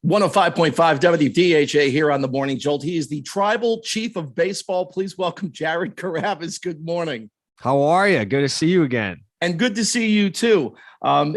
105.5 WDHA here on the Morning Jolt. He is the tribal chief of baseball. Please welcome Jared Carrabis. Good morning. How are you? Good to see you again. And good to see you too.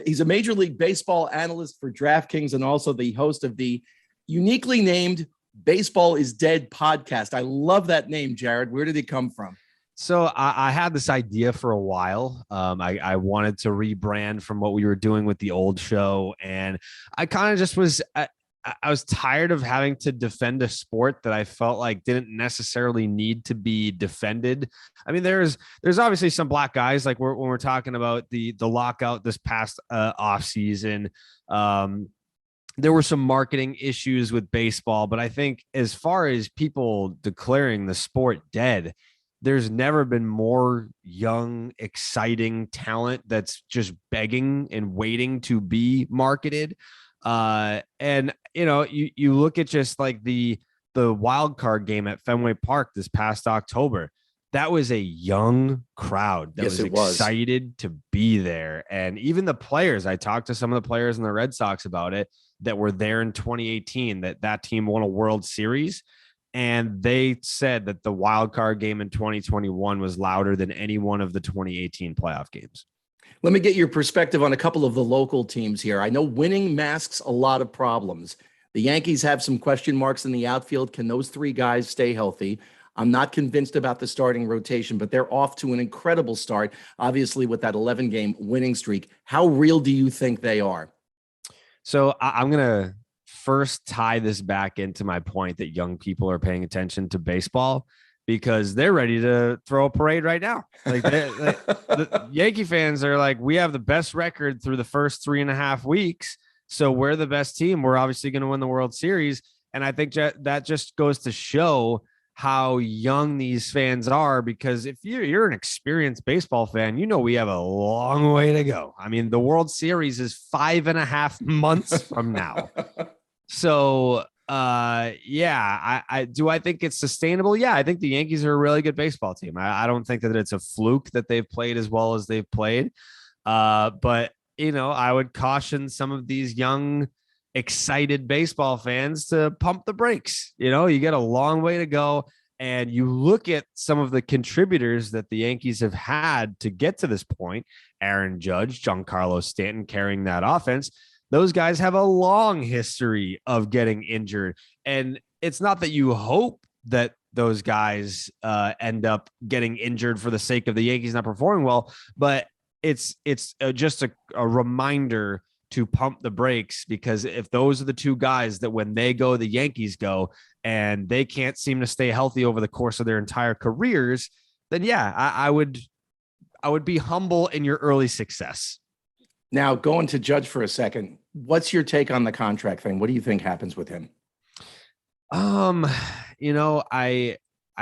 He's a Major League Baseball analyst for DraftKings and also the host of the uniquely named Baseball is Dead podcast. I love that name, Jared. Where did it come from? So I had this idea for a while. I wanted to rebrand from what we were doing with the old show. And I kind of just was, I was tired of having to defend a sport that I felt like didn't necessarily need to be defended. I mean, there's obviously some black guys, like when we're talking about the lockout this past off season. There were some marketing issues with baseball, but I think as far as people declaring the sport dead, there's never been more young, exciting talent that's just begging and waiting to be marketed. And you look at just like the wild card game at Fenway Park this past October. That was a young crowd that was excited to be there. And even the players, I talked to some of the players in the Red Sox about it that were there in 2018, that team won a World Series. And they said that the wild card game in 2021 was louder than any one of the 2018 playoff games. Let me get your perspective on a couple of the local teams here. I know winning masks a lot of problems. The Yankees have some question marks in the outfield. Can those three guys stay healthy? I'm not convinced about the starting rotation, but they're off to an incredible start, obviously, with that 11-game winning streak. How real do you think they are? So I'm going to first tie this back into my point that young people are paying attention to baseball because they're ready to throw a parade right now. The Yankee fans are like, we have the best record through the first 3.5 weeks. So we're the best team. We're obviously going to win the World Series. And I think that just goes to show how young these fans are, because if you're an experienced baseball fan, we have a long way to go. I mean, the World Series is 5.5 months from now. So, I think it's sustainable. Yeah, I think the Yankees are a really good baseball team. I don't think that it's a fluke that they've played as well as they've played. But I would caution some of these young, excited baseball fans to pump the brakes. You get a long way to go. And you look at some of the contributors that the Yankees have had to get to this point, Aaron Judge, Giancarlo Stanton carrying that offense. Those guys have a long history of getting injured. And it's not that you hope that those guys end up getting injured for the sake of the Yankees not performing well, but it's just a reminder to pump the brakes, because if those are the two guys that when they go, the Yankees go, and they can't seem to stay healthy over the course of their entire careers, then I would be humble in your early success. Now, going to Judge for a second, what's your take on the contract thing? What do you think happens with him? I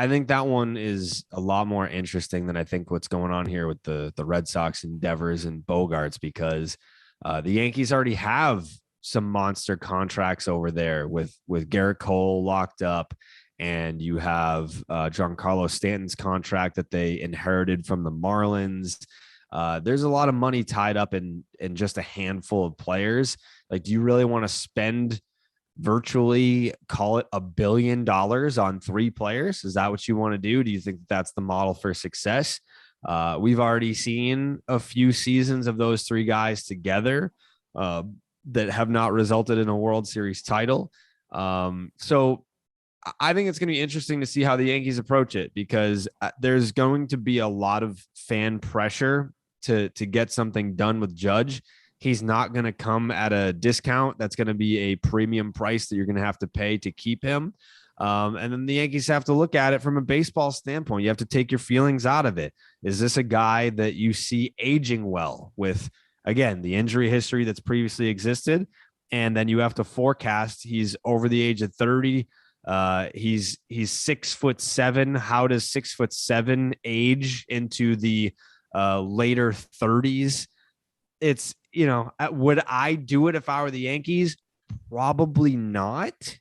think that one is a lot more interesting than I think what's going on here with the Red Sox endeavors and Bogarts, because the Yankees already have some monster contracts over there with Garrett Cole locked up, and you have Giancarlo Stanton's contract that they inherited from the Marlins. There's a lot of money tied up in just a handful of players. Like, do you really want to spend virtually, call it $1 billion on 3 players? Is that what you want to do? Do you think that's the model for success? We've already seen a few seasons of those 3 guys together that have not resulted in a World Series title. So I think it's going to be interesting to see how the Yankees approach it, because there's going to be a lot of fan pressure to get something done with Judge. He's not going to come at a discount. That's going to be a premium price that you're going to have to pay to keep him. And then the Yankees have to look at it from a baseball standpoint. You have to take your feelings out of it. Is this a guy that you see aging well with, again, the injury history that's previously existed? And then you have to forecast he's over the age of 30. He's 6'7". How does 6'7" age into the later 30s? It's, would I do it if I were the Yankees? Probably not.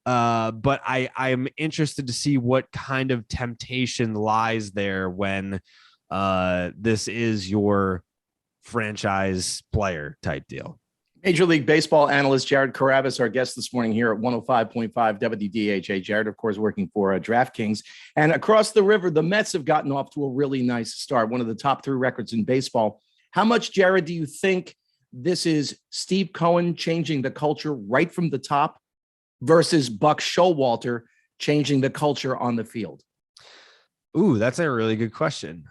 But I'm interested to see what kind of temptation lies there when this is your franchise player type deal. Major League Baseball analyst Jared Carrabis, our guest this morning here at 105.5 WDHA. Jared, of course, working for DraftKings. And across the river, the Mets have gotten off to a really nice start, one of the top 3 records in baseball. How much, Jared, do you think this is Steve Cohen changing the culture right from the top versus Buck Showalter changing the culture on the field? Ooh, that's a really good question.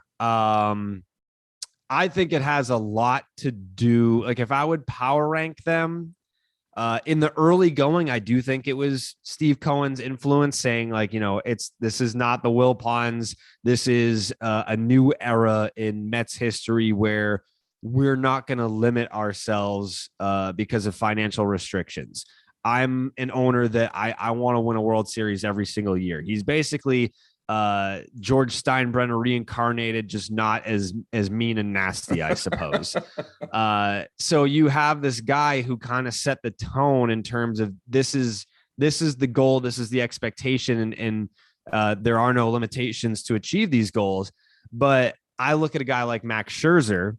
I think it has a lot to do. Like if I would power rank them in the early going, I do think it was Steve Cohen's influence saying like, this is not the Wilpons. This is a new era in Mets history where we're not going to limit ourselves because of financial restrictions. I'm an owner that I want to win a World Series every single year. He's basically George Steinbrenner reincarnated, just not as mean and nasty, I suppose. So you have this guy who kind of set the tone in terms of this is the goal, this is the expectation, and there are no limitations to achieve these goals. But I look at a guy like Max Scherzer,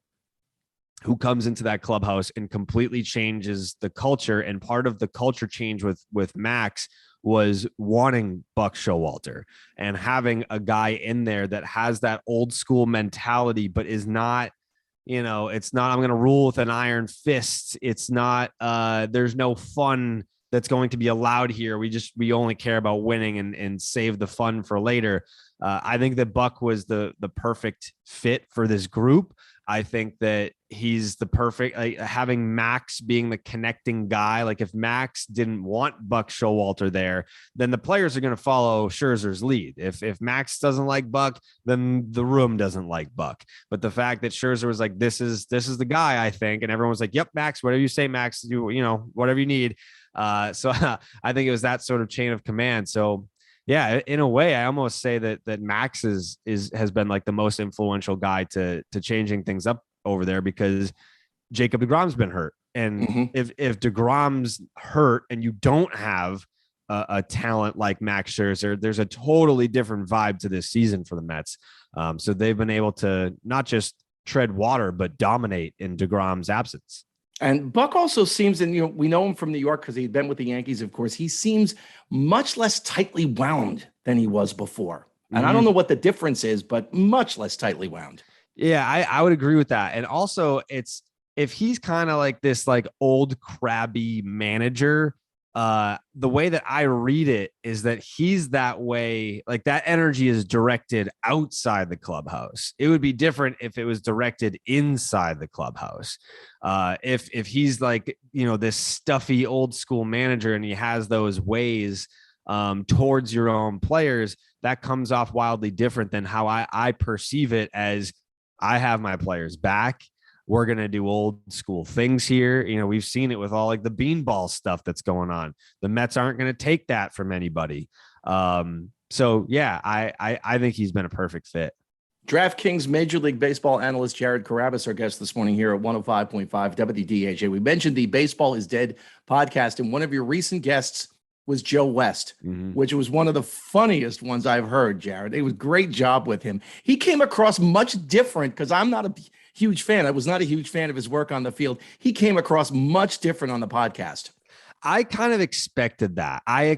who comes into that clubhouse and completely changes the culture. And part of the culture change with Max was wanting Buck Showalter and having a guy in there that has that old school mentality, but is not, it's not, I'm going to rule with an iron fist. It's not, there's no fun that's going to be allowed here. We only care about winning and save the fun for later. I think that Buck was the perfect fit for this group. I think that he's the perfect, having Max being the connecting guy. Like if Max didn't want Buck Showalter there, then the players are going to follow Scherzer's lead. If Max doesn't like Buck, then the room doesn't like Buck. But the fact that Scherzer was like, this is the guy, I think. And everyone was like, yep, Max, whatever you say, Max, do, whatever you need. So I think it was that sort of chain of command. So yeah, in a way, I almost say that Max has been like the most influential guy to changing things up over there, because Jacob deGrom's been hurt. And if deGrom's hurt and you don't have a talent like Max Scherzer, there's a totally different vibe to this season for the Mets. So they've been able to not just tread water, but dominate in deGrom's absence. And Buck also seems, and we know him from New York because he'd been with the Yankees, of course. He seems much less tightly wound than he was before. And I don't know what the difference is, but much less tightly wound. Yeah, I would agree with that. And also, if he's kind of like this like old crabby manager, the way that I read it is that he's that way, like that energy is directed outside the clubhouse. It would be different if it was directed inside the clubhouse. If he's like, this stuffy old school manager and he has those ways towards your own players, that comes off wildly different than how I perceive it as I have my players back. We're going to do old school things here. We've seen it with all like the beanball stuff that's going on. The Mets aren't going to take that from anybody. So yeah, I think he's been a perfect fit. DraftKings Major League Baseball analyst Jared Carrabis, our guest this morning here at 105.5 WDHA. We mentioned the Baseball is Dead podcast, and one of your recent guests was Joe West, which was one of the funniest ones I've heard, Jared. It was a great job with him. He came across much different because I'm not a huge fan. I was not a huge fan of his work on the field. He came across much different on the podcast. I kind of expected that. I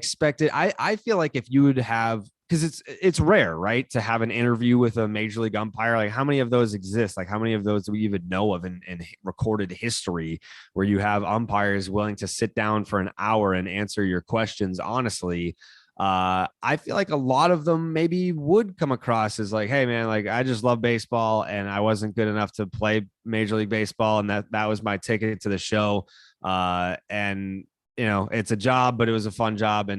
feel like if you would have, because it's rare, right, to have an interview with a major league umpire. Like how many of those exist? Like how many of those do we even know of in recorded history where you have umpires willing to sit down for an hour and answer your questions honestly? I feel like a lot of them maybe would come across as like, hey man, like I just love baseball and I wasn't good enough to play Major League Baseball. And that was my ticket to the show. And it's a job, but it was a fun job.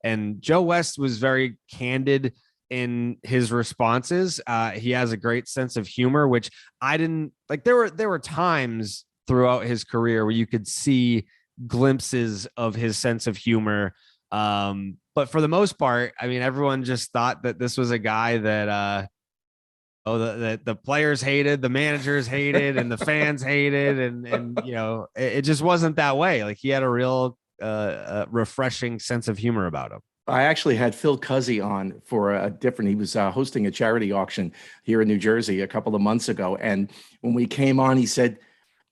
And Joe West was very candid in his responses. He has a great sense of humor, which I didn't like. There were times throughout his career where you could see glimpses of his sense of humor. But for the most part, I mean, everyone just thought that this was a guy that, the players hated, the managers hated, and the fans hated. And it just wasn't that way. Like he had a real refreshing sense of humor about him. I actually had Phil Cuzzy on for he was hosting a charity auction here in New Jersey a couple of months ago. And when we came on, he said,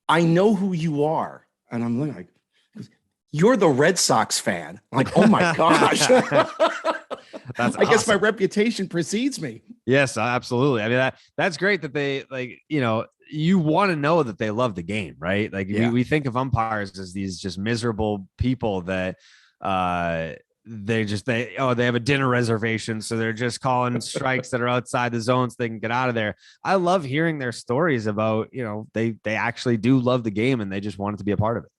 I know who you are. And I'm like, you're the Red Sox fan. I'm like, oh my gosh. That's I guess awesome. my reputation precedes me. Yes, absolutely. I mean, that's great that they like, you want to know that they love the game, right? Like Yeah. we think of umpires as these just miserable people that they have a dinner reservation, so they're just calling strikes that are outside the zone so they can get out of there. I love hearing their stories about, they actually do love the game and they just want it to be a part of it.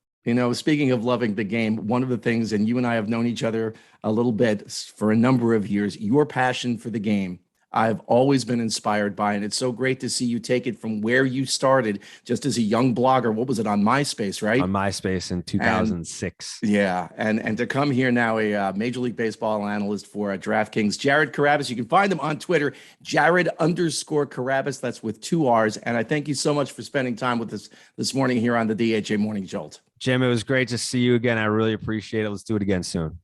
Speaking of loving the game, one of the things, and you and I have known each other a little bit for a number of years, your passion for the game, I've always been inspired by. And it's so great to see you take it from where you started just as a young blogger. What was it, on MySpace, right? On MySpace in 2006. And to come here now, a Major League Baseball analyst for DraftKings, Jared Carrabis. You can find him on Twitter, Jared_Carrabis. That's with 2 R's. And I thank you so much for spending time with us this morning here on the DHA Morning Jolt. Jim, it was great to see you again. I really appreciate it. Let's do it again soon.